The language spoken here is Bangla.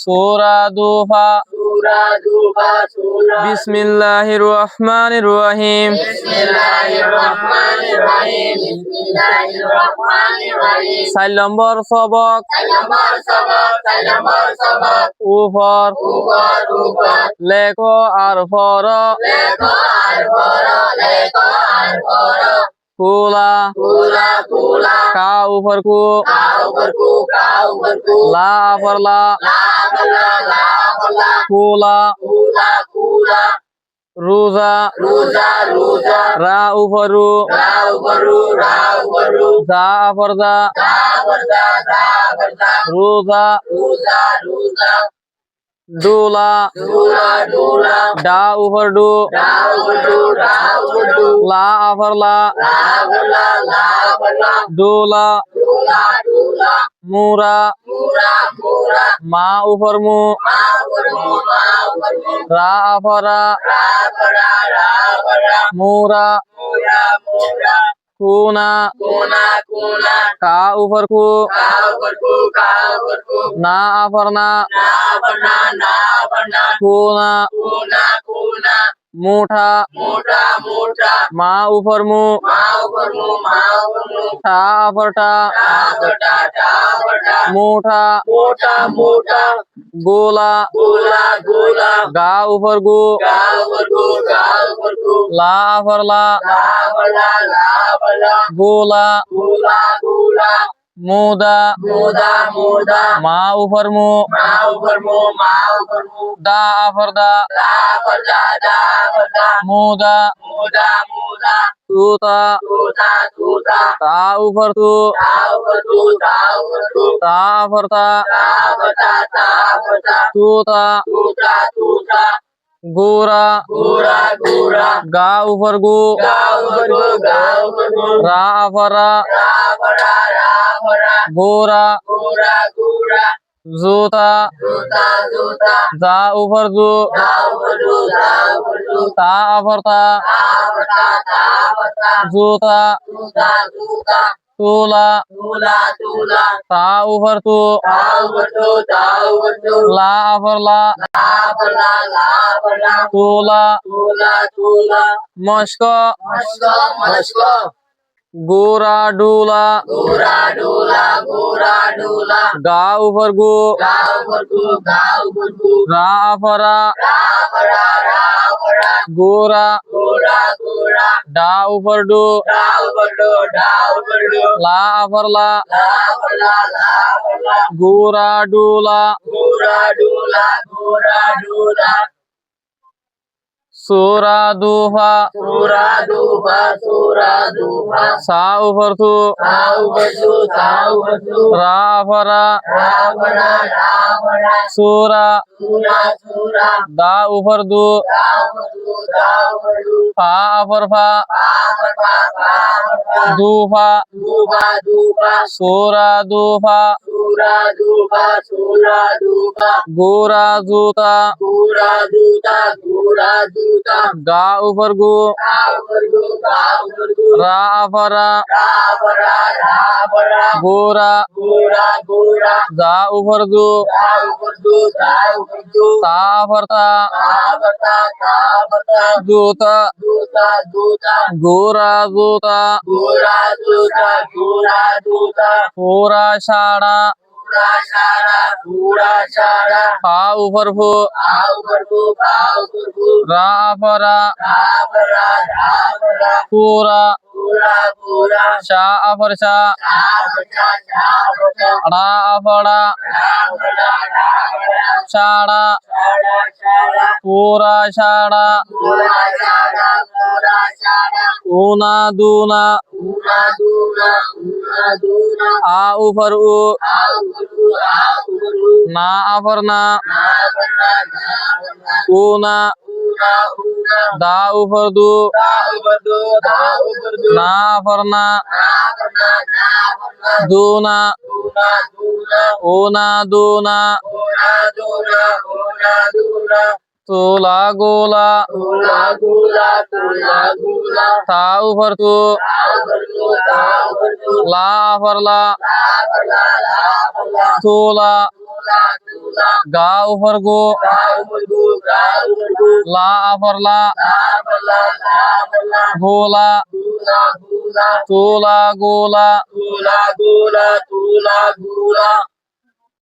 সূরা দুহা বিসমিল্লাহির রহমানির রহিম 4 নম্বর সবক উপর লেখো আর পড়ো কুলা কা উপর কু লা উপর লা কুলা রোজা রা উপর রু জা উপর জা রোজা ডুলা ডা উপর ডু লা উপর লা ডুলা মুরা মা উপর মু রা উপর রা মুরা কুনা কা উপর কু না উপর না কুনা মুঠা মা উপর মু ঠা উপর টা মুঠা গোলা গা উপর গু লা উপর লা গোলা মুদা মা উপর মু দা উপর দা মুদা তুতা তা উপর তু তা উপর তা তুতা গোরা গা উপর গু রা উপর রা গোরা জুতা জা উপর জু তা উপর তা জুতা তুলা তা উপর তু লা উপর লা তুলা মস্ক গোরা ডুলা গা উপর গু রা উপর রা গোরা ডা উপর ডু লা উপর লা গোরা ডুলা সূরা দুহা সা উপর তু রা উপর রা সূরা দা উপর দু ফা উপর ফা দুফা সূরা দুফা গোরা জুতা গা উপর গু রা উপর রা গোরা জা উপর জু তা উপর তা জুতা গোরা জুতা পুরা সাড়া পা উপর ফু রা উপর রা পুরা শা উপর শা রা উপর রা সাড়া পুরা সাড়া উনা দুনা আ উপর উ না উপর না উনা দা উপর দু না উপর না দুনা উনা দুনা তুলা গোলা তা উপর তু লা উপর লা তুলা ga over go, la over la, gola, tula gola,